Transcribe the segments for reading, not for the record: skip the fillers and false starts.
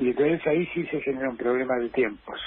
Y entonces ahí sí se genera un problema de tiempos.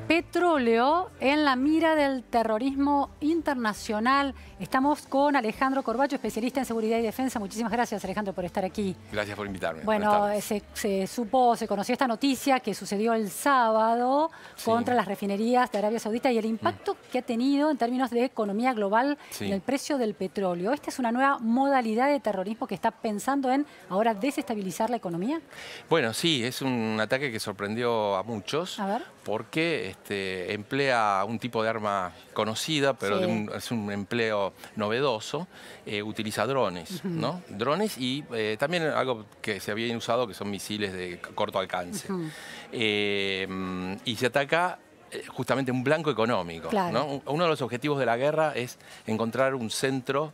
Petróleo en la mira del terrorismo internacional. Estamos con Alejandro Corbacho, especialista en seguridad y defensa. Muchísimas gracias, Alejandro, por estar aquí. Gracias por invitarme. Bueno, se conoció esta noticia que sucedió el sábado contra las refinerías de Arabia Saudita y el impacto que ha tenido en términos de economía global en el precio del petróleo. ¿Esta es una nueva modalidad de terrorismo que está pensando en ahora desestabilizar la economía? Bueno, sí, es un ataque que sorprendió a muchos. A ver. Porque emplea un tipo de arma conocida, pero es un empleo novedoso. Utiliza drones, ¿no? Drones y también algo que se había usado, que son misiles de corto alcance. Y se ataca justamente un blanco económico, ¿no? Uno de los objetivos de la guerra es encontrar un centro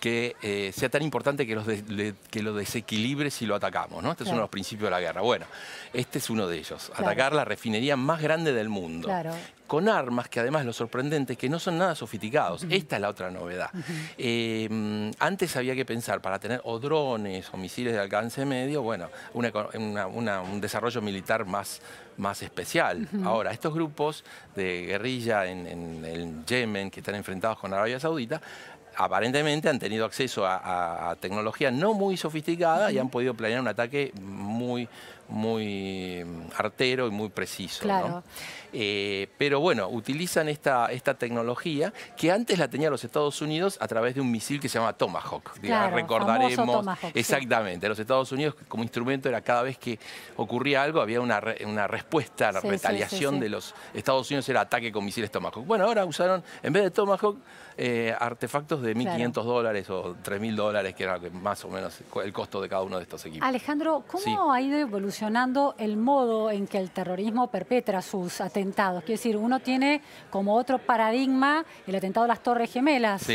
que sea tan importante que lo desequilibre si lo atacamos, ¿no? Este es uno de los principios de la guerra. Bueno, este es uno de ellos, atacar la refinería más grande del mundo. Con armas que además lo sorprendente es que no son nada sofisticados. Esta es la otra novedad. Antes había que pensar para tener o drones o misiles de alcance medio, bueno, un desarrollo militar más especial. Ahora, estos grupos de guerrilla en Yemen que están enfrentados con Arabia Saudita, aparentemente han tenido acceso a tecnología no muy sofisticada y han podido planear un ataque muy artero y muy preciso, ¿no? Pero bueno, utilizan esta tecnología que antes la tenía los Estados Unidos a través de un misil que se llama Tomahawk. Recordaremos Tomahawk, exactamente. Los Estados Unidos como instrumento era cada vez que ocurría algo había una respuesta a la retaliación de los Estados Unidos, era ataque con misiles Tomahawk. Bueno, ahora usaron, en vez de Tomahawk, artefactos de $1.500 o $3.000, que era más o menos el costo de cada uno de estos equipos. Alejandro, ¿cómo ha ido evolucionando el modo en que el terrorismo perpetra sus atentados? Quiero decir, uno tiene como otro paradigma el atentado a las Torres Gemelas.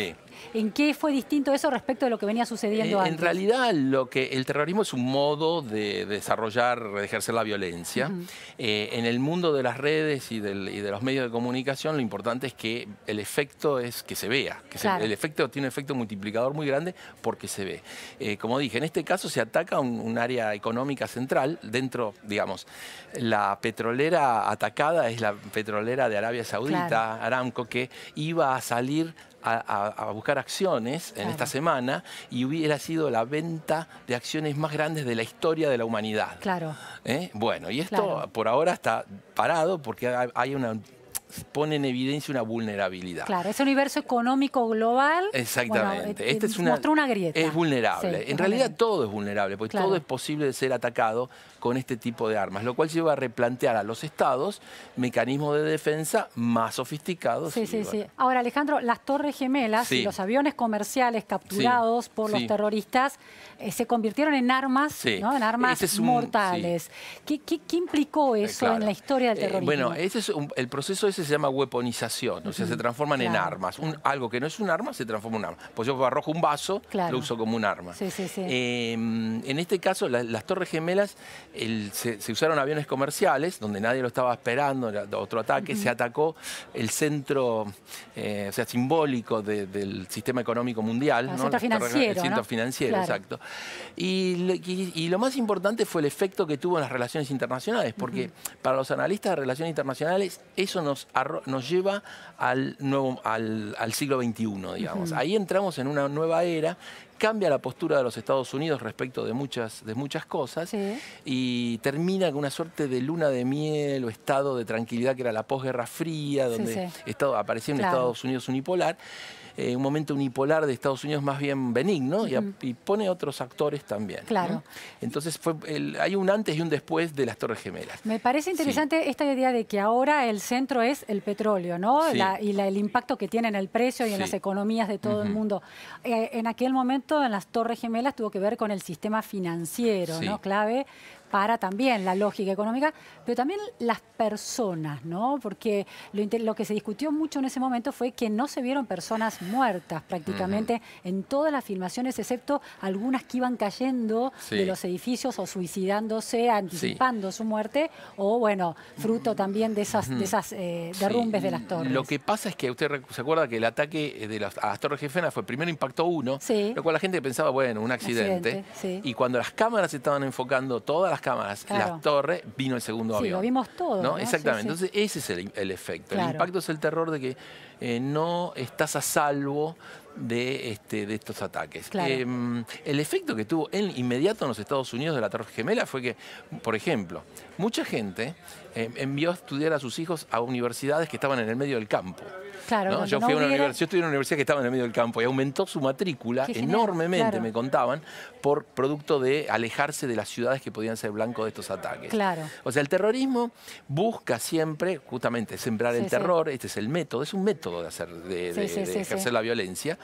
¿En qué fue distinto eso respecto de lo que venía sucediendo antes? En realidad, el terrorismo es un modo de desarrollar, de ejercer la violencia. En el mundo de las redes y de los medios de comunicación, lo importante es que el efecto es que se vea. El efecto tiene un efecto multiplicador muy grande porque se ve. Como dije, en este caso se ataca un área económica central. Dentro, digamos, la petrolera atacada es la petrolera de Arabia Saudita, Aramco, que iba a salir a buscar acciones en esta semana y hubiera sido la venta de acciones más grandes de la historia de la humanidad. Bueno, y esto por ahora está parado porque pone en evidencia una vulnerabilidad. Ese universo económico global exactamente. mostró una grieta. Es vulnerable. En realidad todo es vulnerable, porque todo es posible de ser atacado con este tipo de armas, lo cual lleva a replantear a los estados mecanismos de defensa más sofisticados. Ahora, Alejandro, las Torres Gemelas y los aviones comerciales capturados por los terroristas se convirtieron en armas, ¿no? En armas mortales. ¿Qué implicó eso en la historia del terrorismo? Bueno, el proceso ese se llama weaponización, o sea, se transforman en armas. Algo que no es un arma se transforma en un arma. Pues yo arrojo un vaso, lo uso como un arma. En este caso, las Torres Gemelas se usaron aviones comerciales, donde nadie lo estaba esperando, era otro ataque, se atacó el centro simbólico del sistema económico mundial. El centro financiero, el centro financiero, exacto. Y lo más importante fue el efecto que tuvo en las relaciones internacionales, porque para los analistas de relaciones internacionales eso nos lleva al siglo XXI, digamos. Ahí entramos en una nueva era, cambia la postura de los Estados Unidos respecto de muchas cosas y termina con una suerte de luna de miel o estado de tranquilidad que era la posguerra fría, donde aparecía un Estados Unidos unipolar. Un momento unipolar de Estados Unidos más bien benigno y pone otros actores también. ¿No? Entonces hay un antes y un después de las Torres Gemelas. Me parece interesante esta idea de que ahora el centro es el petróleo, ¿no? El impacto que tiene en el precio y en las economías de todo el mundo. En aquel momento en las Torres Gemelas tuvo que ver con el sistema financiero, ¿no? Clave para también la lógica económica, pero también las personas, ¿no? Porque lo que se discutió mucho en ese momento fue que no se vieron personas muertas prácticamente en todas las filmaciones, excepto algunas que iban cayendo de los edificios o suicidándose, anticipando su muerte, o bueno, fruto también de esas derrumbes de las torres. Lo que pasa es que usted se acuerda que el ataque a las Torres Gemelas fue primero impactó uno, lo cual la gente pensaba, bueno, un accidente. Y cuando las cámaras estaban enfocando, todas las cámaras, las torres, vino el segundo avión. Lo vimos todo, ¿no? Exactamente. Entonces ese es el efecto. El impacto es el terror de que no estás a salvo de estos ataques. El efecto que tuvo inmediato en los Estados Unidos de la Torre Gemela fue que, por ejemplo, mucha gente envió a estudiar a sus hijos a universidades que estaban en el medio del campo. ¿No? Yo estudié en una universidad que estaba en el medio del campo y aumentó su matrícula enormemente, me contaban, por producto de alejarse de las ciudades que podían ser blanco de estos ataques. O sea, el terrorismo busca siempre justamente sembrar el terror, este es el método, es un método de ejercer la violencia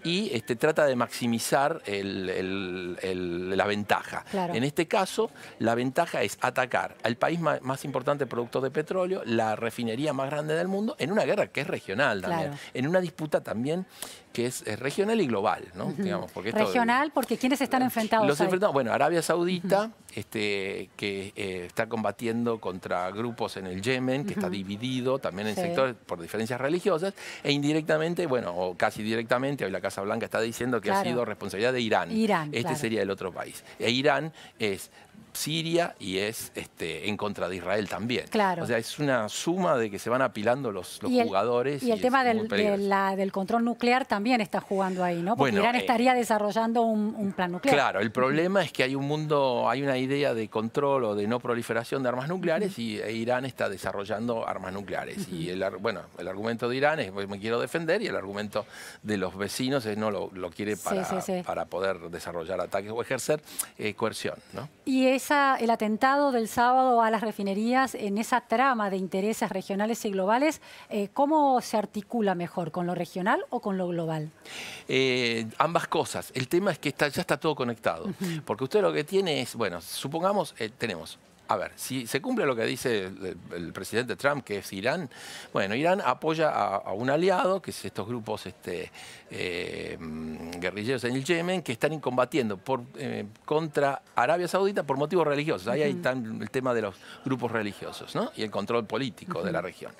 y trata de maximizar la ventaja. En este caso, la ventaja es atacar al país más importante productor de petróleo, la refinería más grande del mundo, en una guerra que es regional también, en una disputa también que es regional y global, ¿no? Digamos, porque regional, porque ¿quiénes están enfrentados ahí? Bueno, Arabia Saudita, que está combatiendo contra grupos en el Yemen, que está dividido también en sectores por diferencias religiosas, e indirectamente, bueno, o casi directamente, hoy la Casa Blanca está diciendo que ha sido responsabilidad de Irán. Este sería el otro país. E Irán es Siria y es en contra de Israel también. O sea, es una suma de que se van apilando los jugadores. Y el tema del control nuclear también está jugando ahí, ¿no? Porque Irán estaría desarrollando un plan nuclear. Claro, el problema es que hay una idea de control o de no proliferación de armas nucleares y Irán está desarrollando armas nucleares. Y el argumento de Irán es me quiero defender y el argumento de los vecinos es no lo quiere para poder desarrollar ataques o ejercer coerción, ¿no? Y el atentado del sábado a las refinerías, en esa trama de intereses regionales y globales, ¿cómo se articula mejor? ¿Con lo regional o con lo global? Ambas cosas. El tema es que ya está todo conectado. Porque usted lo que tiene es, bueno, supongamos, tenemos... A ver, si se cumple lo que dice el presidente Trump, que es Irán, bueno, Irán apoya a un aliado, que es estos grupos guerrilleros en el Yemen, que están combatiendo contra Arabia Saudita por motivos religiosos. Ahí está el tema de los grupos religiosos, ¿no? Y el control político de la región.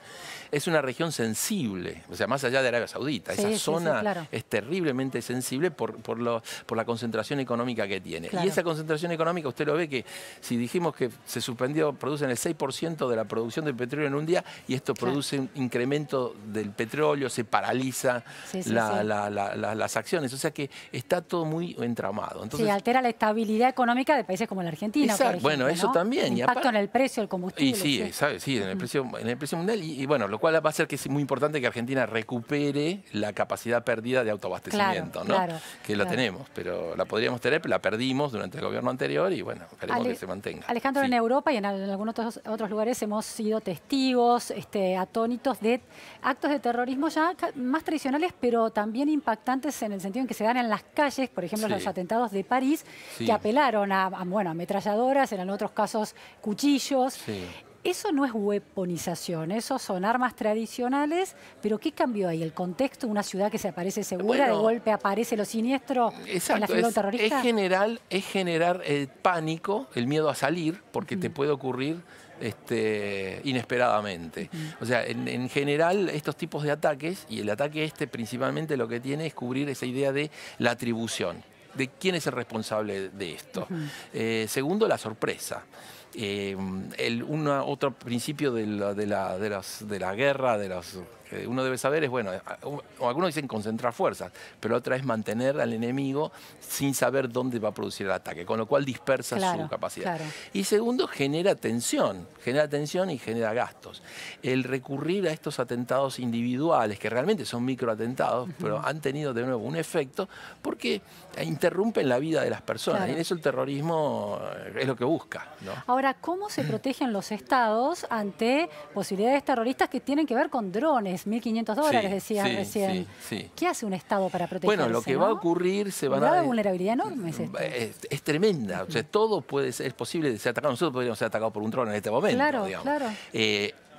Es una región sensible, o sea, más allá de Arabia Saudita. Esa zona es terriblemente sensible por la concentración económica que tiene. Y esa concentración económica, usted lo ve que si dijimos que se suspendió, producen el 6% de la producción del petróleo en un día y esto produce un incremento del petróleo, se paraliza las acciones. O sea que está todo muy entramado. Entonces, altera la estabilidad económica de países como la Argentina, por ejemplo, bueno, eso también. Impacto en el precio del combustible. En el precio mundial. Y bueno, lo cual va a hacer que es muy importante que Argentina recupere la capacidad perdida de autoabastecimiento, ¿no? Que la tenemos, pero la podríamos tener, la perdimos durante el gobierno anterior y bueno, esperemos que se mantenga. Alejandro, en Europa y en algunos otros lugares hemos sido testigos atónitos de actos de terrorismo ya más tradicionales, pero también impactantes en el sentido en que se dan en las calles, por ejemplo, los atentados de París, que apelaron a ametralladoras, en otros casos cuchillos. Eso no es weaponización, eso son armas tradicionales, pero ¿qué cambió ahí? ¿El contexto? ¿Una ciudad que se aparece segura, de golpe aparece lo siniestro en la figura terrorista? Es generar el pánico, el miedo a salir, porque te puede ocurrir inesperadamente. O sea, en general estos tipos de ataques, y el ataque principalmente lo que tiene es cubrir esa idea de la atribución, de quién es el responsable de esto. Segundo, la sorpresa. Otro principio de la guerra, que uno debe saber es, bueno, algunos dicen concentrar fuerzas, pero otra es mantener al enemigo sin saber dónde va a producir el ataque, con lo cual dispersa su capacidad. Y segundo, genera tensión y genera gastos. El recurrir a estos atentados individuales, que realmente son microatentados, pero han tenido de nuevo un efecto, porque interrumpen la vida de las personas, y en eso el terrorismo es lo que busca, ¿no? Ahora, Ahora, ¿cómo se protegen los estados ante posibilidades terroristas que tienen que ver con drones? $1.500, decías recién. ¿Qué hace un estado para protegerse? Bueno, lo que va a ocurrir se van a... Una vulnerabilidad enorme es esto. Es tremenda. O sea, todo puede ser, es posible de ser atacado. Nosotros podríamos ser atacados por un dron en este momento, claro, digamos. Claro.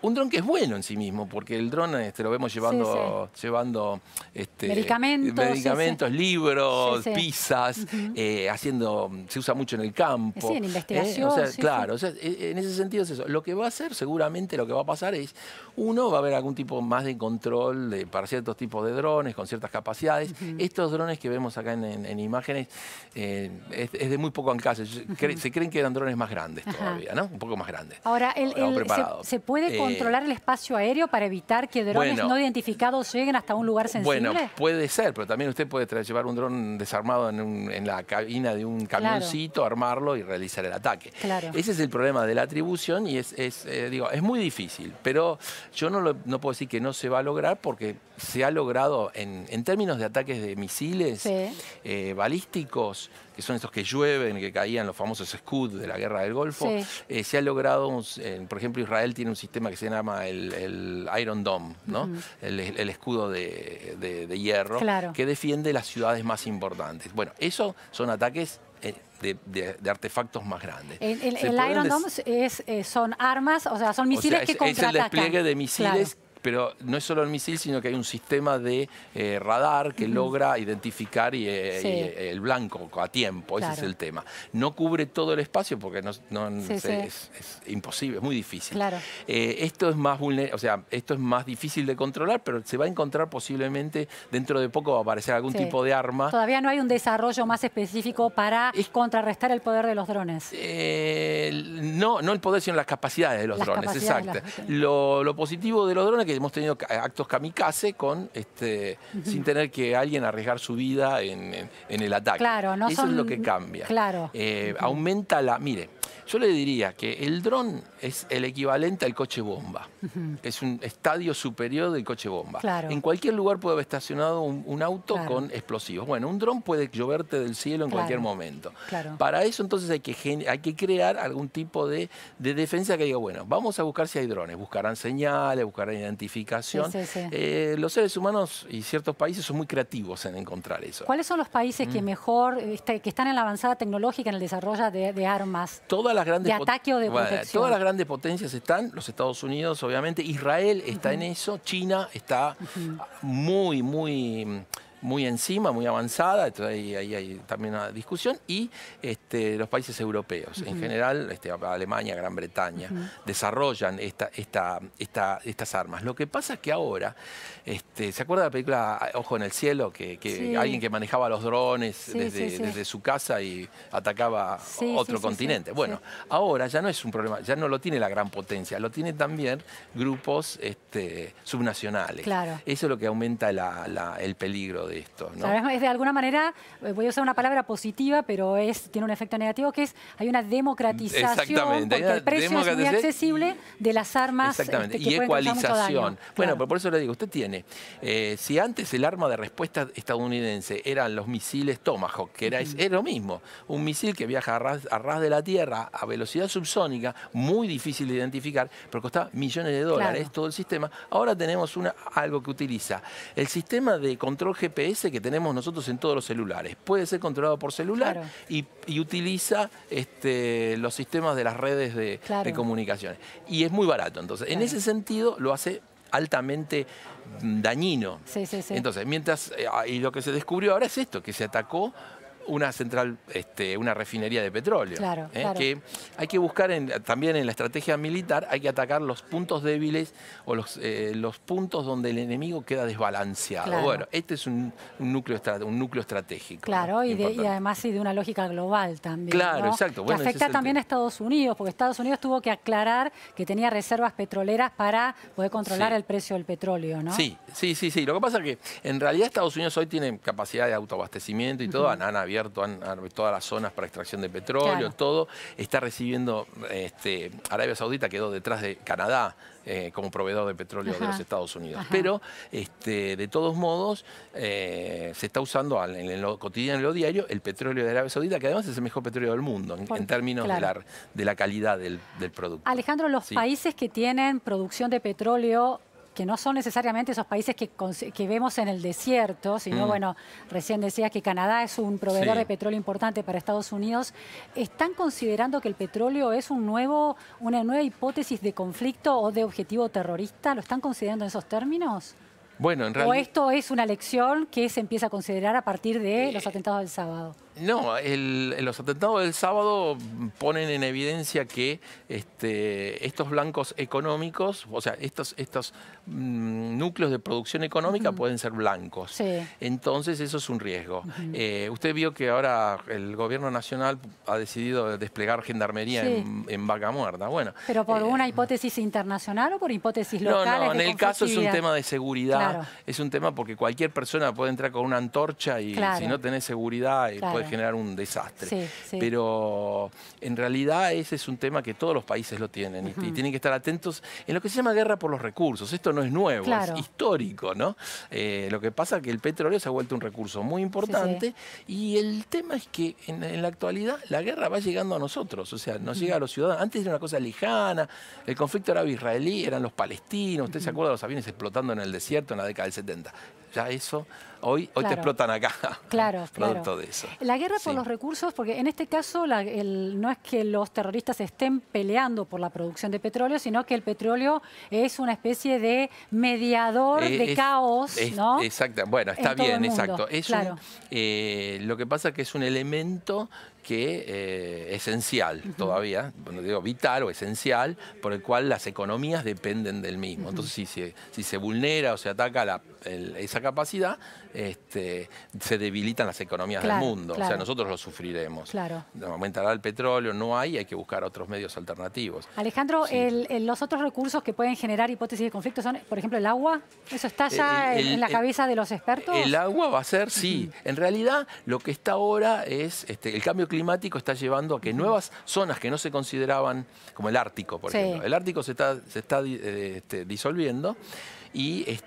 Un dron que es bueno en sí mismo, porque el dron lo vemos llevando medicamentos, libros, pizzas, se usa mucho en el campo. Sí, en investigación. O sea, claro, o sea, en ese sentido es eso. Lo que va a hacer, seguramente, lo que va a pasar es, uno, va a haber algún tipo más de control para ciertos tipos de drones, con ciertas capacidades. Estos drones que vemos acá en imágenes, es de muy poco alcance. Se creen que eran drones más grandes todavía, ¿no? Un poco más grandes. Ahora, ¿se puede controlar el espacio aéreo para evitar que drones no identificados lleguen hasta un lugar sensible? Bueno, puede ser, pero también usted puede llevar un dron desarmado en la cabina de un camioncito, armarlo y realizar el ataque. Claro. Ese es el problema de la atribución y es muy difícil, pero yo no puedo decir que no se va a lograr porque se ha logrado en términos de ataques de misiles balísticos, que son estos que llueven, que caían los famosos Scud de la Guerra del Golfo, se ha logrado, por ejemplo, Israel tiene un sistema que se llama el Iron Dome, ¿no? El escudo de hierro, que defiende las ciudades más importantes. Bueno, esos son ataques de artefactos más grandes. El Iron Dome son armas, o sea, son misiles que contraatacan. Es el despliegue de misiles. Pero no es solo el misil, sino que hay un sistema de radar que logra identificar el blanco a tiempo. Ese es el tema. No cubre todo el espacio porque es imposible, es muy difícil. Esto es más esto es más difícil de controlar, pero se va a encontrar posiblemente, dentro de poco va a aparecer algún tipo de arma. Todavía no hay un desarrollo más específico para contrarrestar el poder de los drones. No el poder, sino las capacidades de los drones. Exacto. Lo positivo de los drones es que hemos tenido actos kamikaze sin tener que alguien arriesgar su vida en el ataque. Eso es lo que cambia. Aumenta mire, yo le diría que el dron es el equivalente al coche bomba. Es un estadio superior del coche bomba. En cualquier lugar puede haber estacionado un auto con explosivos. Bueno, un dron puede lloverte del cielo en cualquier momento. Para eso entonces hay que crear algún tipo de defensa que diga, bueno, vamos a buscar si hay drones. Buscarán señales, buscarán identificación. Los seres humanos y ciertos países son muy creativos en encontrar eso. ¿Cuáles son los países que mejor, que están en la avanzada tecnológica en el desarrollo de armas? De ataque o de protección. Todas las grandes potencias están, los Estados Unidos obviamente, Israel está en eso, China está muy encima, muy avanzada, entonces ahí hay también una discusión, y los países europeos, en general, Alemania, Gran Bretaña, desarrollan estas armas. Lo que pasa es que ahora, ¿se acuerda de la película Ojo en el cielo? Que alguien que manejaba los drones desde su casa y atacaba otro continente. Bueno, ahora ya no es un problema, ya no lo tiene la gran potencia, lo tiene también grupos subnacionales. Eso es lo que aumenta el peligro de esto, ¿no? Es de alguna manera, voy a usar una palabra positiva, pero tiene un efecto negativo, que hay una democratización, porque el precio es muy accesible de las armas. Exactamente, que y ecualización. Bueno, pero por eso le digo, usted tiene, si antes el arma de respuesta estadounidense eran los misiles Tomahawk, que era lo mismo, un misil que viaja a ras de la Tierra a velocidad subsónica, muy difícil de identificar, pero costaba millones de dólares todo el sistema. Ahora tenemos algo que utiliza el sistema de control GPS que tenemos nosotros en todos los celulares. Puede ser controlado por celular y utiliza los sistemas de las redes de comunicaciones. Y es muy barato. Entonces, en ese sentido, lo hace altamente dañino. Entonces, y lo que se descubrió ahora es esto, que se atacó una central, una refinería de petróleo. Que hay que buscar también en la estrategia militar, hay que atacar los puntos débiles o los puntos donde el enemigo queda desbalanceado. Bueno, este es un núcleo estratégico. Y además de una lógica global también. Exacto. Que afecta también a Estados Unidos, porque Estados Unidos tuvo que aclarar que tenía reservas petroleras para poder controlar el precio del petróleo, ¿no? Sí. Lo que pasa es que en realidad Estados Unidos hoy tiene capacidad de autoabastecimiento y todo, han abierto abierto todas las zonas para extracción de petróleo, todo. Está recibiendo, Arabia Saudita quedó detrás de Canadá como proveedor de petróleo de los Estados Unidos. Pero, de todos modos, se está usando en lo cotidiano, en lo diario, el petróleo de Arabia Saudita, que además es el mejor petróleo del mundo, en términos de la calidad del producto. Alejandro, los países que tienen producción de petróleo, que no son necesariamente esos países que vemos en el desierto, sino, bueno, recién decías que Canadá es un proveedor de petróleo importante para Estados Unidos, ¿están considerando que el petróleo es una nueva hipótesis de conflicto o de objetivo terrorista? ¿Lo están considerando en esos términos? Bueno, en realidad... ¿O esto es una lección que se empieza a considerar a partir de los atentados del sábado? No, los atentados del sábado ponen en evidencia que estos blancos económicos, o sea, estos núcleos de producción económica pueden ser blancos. Entonces eso es un riesgo. Usted vio que ahora el gobierno nacional ha decidido desplegar gendarmería en Vaca Muerta. Bueno, ¿pero por una hipótesis internacional o por hipótesis locales? No, en el caso es un tema de seguridad. Es un tema porque cualquier persona puede entrar con una antorcha y si no tenés seguridad puede generar un desastre. Pero en realidad ese es un tema que todos los países lo tienen y tienen que estar atentos en lo que se llama guerra por los recursos. Esto no es nuevo, es histórico, ¿no? Lo que pasa es que el petróleo se ha vuelto un recurso muy importante y el tema es que en la actualidad la guerra va llegando a nosotros, o sea, nos llega a los ciudadanos. Antes era una cosa lejana, el conflicto árabe-israelí eran los palestinos, ¿usted se acuerda de los aviones explotando en el desierto en la década del 70? Ya eso, hoy te explotan acá, producto de eso. La guerra por los recursos, porque en este caso no es que los terroristas estén peleando por la producción de petróleo, sino que el petróleo es una especie de mediador de caos, ¿no? Exacto, bueno, está bien, exacto. Lo que pasa es que es un elemento que esencial todavía, bueno, digo vital o esencial, por el cual las economías dependen del mismo. Entonces, si se vulnera o se ataca esa capacidad, se debilitan las economías del mundo. O sea, nosotros lo sufriremos. Aumentará el petróleo, hay que buscar otros medios alternativos. Alejandro, los otros recursos que pueden generar hipótesis de conflicto son, por ejemplo, el agua. ¿Eso está ya en la cabeza de los expertos? El agua va a ser, sí. En realidad, lo que está ahora es, el cambio climático está llevando a que nuevas zonas que no se consideraban, como el Ártico, por ejemplo. El Ártico se está disolviendo y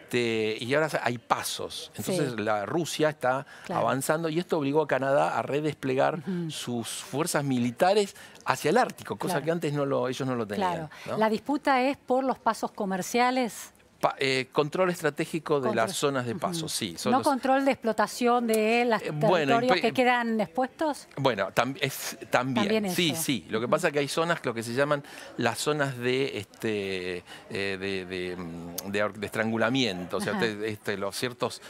ahora hay pasos. Entonces la Rusia está avanzando y esto obligó a Canadá a redesplegar sus fuerzas militares hacia el Ártico, cosa que antes ellos no lo tenían. ¿No? La disputa es por los pasos comerciales. Control estratégico de las zonas de paso, ¿No control de explotación de los territorios que quedan expuestos? Bueno, también sí. Lo que pasa es que hay zonas, lo que se llaman las zonas de estrangulamiento, o sea, los ciertos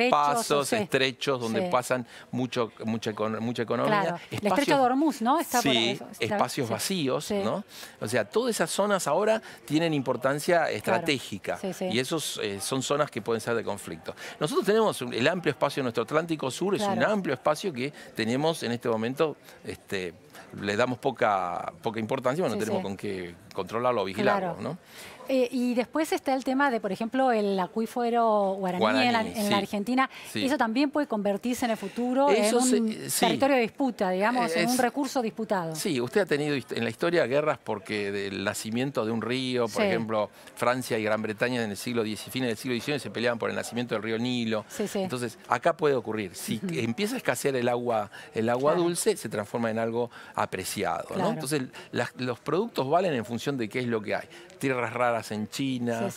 pasos estrechos donde pasan mucha economía. El estrecho de Hormuz, ¿no? Espacios vacíos, ¿no? O sea, todas esas zonas ahora tienen importancia estratégica. Y esos son zonas que pueden ser de conflicto. Nosotros tenemos el amplio espacio de nuestro Atlántico Sur, es un amplio espacio que tenemos en este momento, le damos poca importancia, no tenemos con qué controlarlo o vigilarlo, ¿no? Y después está el tema de, por ejemplo, el acuífero guaraní en la Argentina. Eso también puede convertirse en el futuro en un territorio de disputa, digamos, en un recurso disputado. Sí, usted ha tenido en la historia guerras porque del nacimiento de un río, por ejemplo, Francia y Gran Bretaña en el fines del siglo XIX se peleaban por el nacimiento del río Nilo. Entonces, acá puede ocurrir. Si empieza a escasear el agua dulce, se transforma en algo apreciado, ¿no? Entonces, los productos valen en función de qué es lo que hay. Tierras raras en China,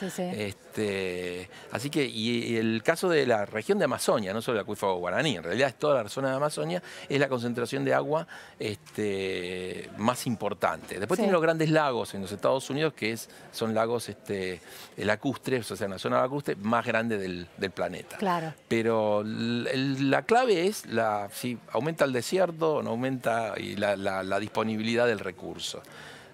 así que, y el caso de la región de Amazonia, no solo el acuífero guaraní, en realidad es toda la zona de Amazonia, es la concentración de agua más importante. Después tiene los grandes lagos en los Estados Unidos, que son lagos lacustres, o sea, una zona lacustre más grande del planeta. Pero la clave es si aumenta el desierto o no aumenta la disponibilidad del recurso.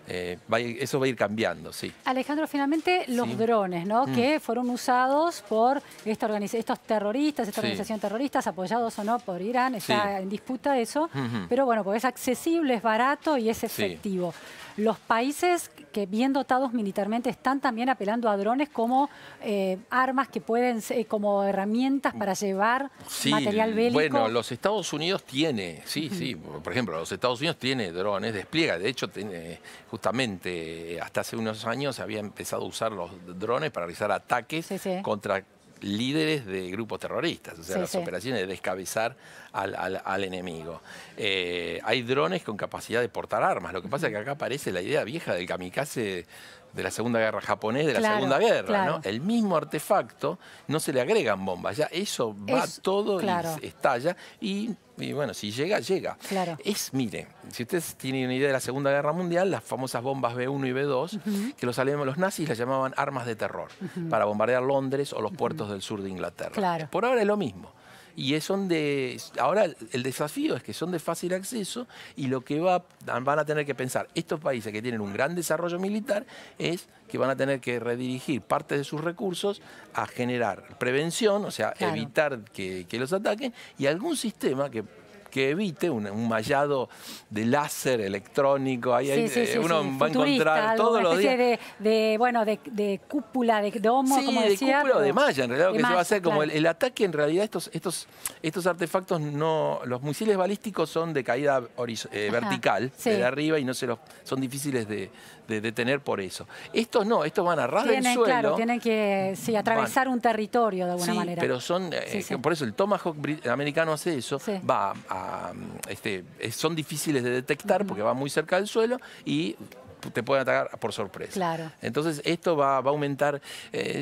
Eso va a ir cambiando, Alejandro, finalmente los drones, ¿no? Que fueron usados por estos terroristas, esta organización terrorista, apoyados o no por Irán, está en disputa eso, pero bueno, pues es accesible, es barato y es efectivo. los países que bien dotados militarmente están también apelando a drones como armas que pueden ser como herramientas para llevar material bélico. Bueno, los Estados Unidos tiene, por ejemplo, los Estados Unidos tiene drones, despliega, de hecho tiene, justamente hasta hace unos años había empezado a usar los drones para realizar ataques contra líderes de grupos terroristas, o sea, las operaciones de descabezar al enemigo. Hay drones con capacidad de portar armas, lo que pasa es que acá aparece la idea vieja del kamikaze de la Segunda Guerra japonesa, de la Segunda Guerra, ¿no? El mismo artefacto, no se le agregan bombas, ya eso va todo y estalla y bueno, si llega, llega. Mire, si ustedes tienen una idea de la Segunda Guerra Mundial, las famosas bombas B1 y B2, que los nazis las llamaban armas de terror, para bombardear Londres o los puertos del sur de Inglaterra. Por ahora es lo mismo. Y ahora el desafío es que son de fácil acceso y lo que van a tener que pensar estos países que tienen un gran desarrollo militar es que van a tener que redirigir parte de sus recursos a generar prevención, o sea, evitar que los ataquen y algún sistema que evite un mallado de láser electrónico. Uno va a encontrar todos los días. De cúpula, de domo, como decía. De cúpula o de malla, en realidad, lo que se va a hacer, como el ataque, en realidad, estos artefactos, los misiles balísticos son de caída vertical, de arriba, y son difíciles de detener por eso. Estos no, estos van a ras del suelo. Claro, tienen que atravesar un territorio de alguna manera. Pero son, por eso el Tomahawk americano hace eso, son difíciles de detectar porque va muy cerca del suelo y te pueden atacar por sorpresa. Entonces esto va a aumentar,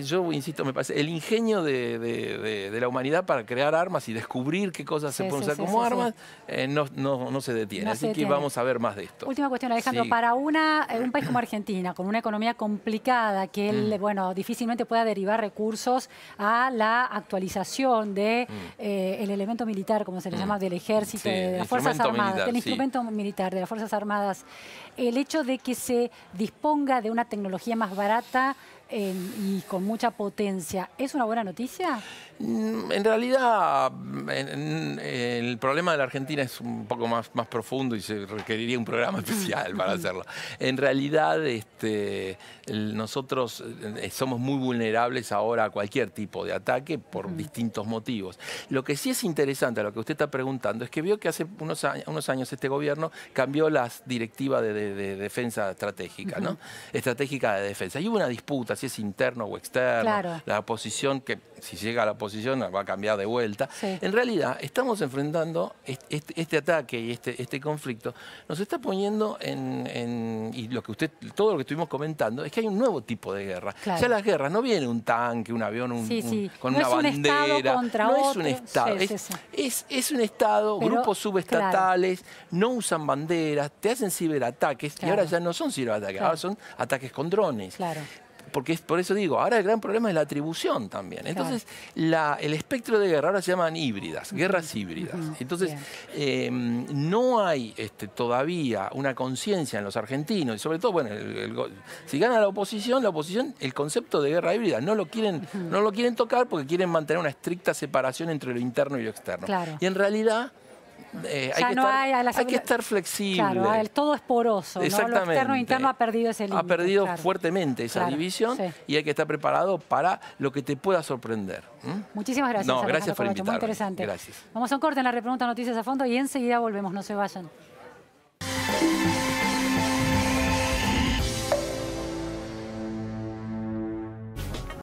yo insisto, me parece, el ingenio de la humanidad para crear armas y descubrir qué cosas se pueden usar como armas, no se detiene. Así que vamos a ver más de esto. Última cuestión, Alejandro. Para un país como Argentina, con una economía complicada, que difícilmente pueda derivar recursos a la actualización del elemento militar, como se le llama, del ejército, de las Fuerzas Armadas, del instrumento militar, de las Fuerzas Armadas, el hecho de que se disponga de una tecnología más barata y con mucha potencia, ¿es una buena noticia? En realidad, el problema de la Argentina es un poco más profundo y se requeriría un programa especial para hacerlo. En realidad, nosotros somos muy vulnerables ahora a cualquier tipo de ataque por distintos motivos. Lo que sí es interesante, a lo que usted está preguntando, es que vio que hace unos años este gobierno cambió las directivas de defensa estratégica, ¿no? Estratégica de defensa. Y hubo una disputa, si es interno o externo. La oposición, que si llega a la oposición va a cambiar de vuelta. En realidad, estamos enfrentando este ataque y este conflicto. Nos está poniendo y todo lo que estuvimos comentando es que hay un nuevo tipo de guerra. Ya las guerras no viene un tanque, un avión, con una bandera. No es un Estado. Es un Estado, grupos subestatales, no usan banderas, te hacen ciberataques y ahora ya no son ciberataques, ahora son ataques con drones. Porque por eso digo, ahora el gran problema es la atribución también. Entonces, el espectro de guerra ahora se llaman híbridas, guerras híbridas. Entonces, no hay todavía una conciencia en los argentinos, y sobre todo, bueno, si gana la oposición, el concepto de guerra híbrida no lo quieren tocar porque quieren mantener una estricta separación entre lo interno y lo externo. Y en realidad, hay que estar flexible. Todo es poroso, ¿no? Lo externo e interno ha perdido ese límite. Ha perdido fuertemente esa división y hay que estar preparado para lo que te pueda sorprender. Muchísimas gracias. Gracias por invitarme. Muy interesante. Gracias. Vamos a un corte en la Repregunta Noticias a Fondo y enseguida volvemos. No se vayan.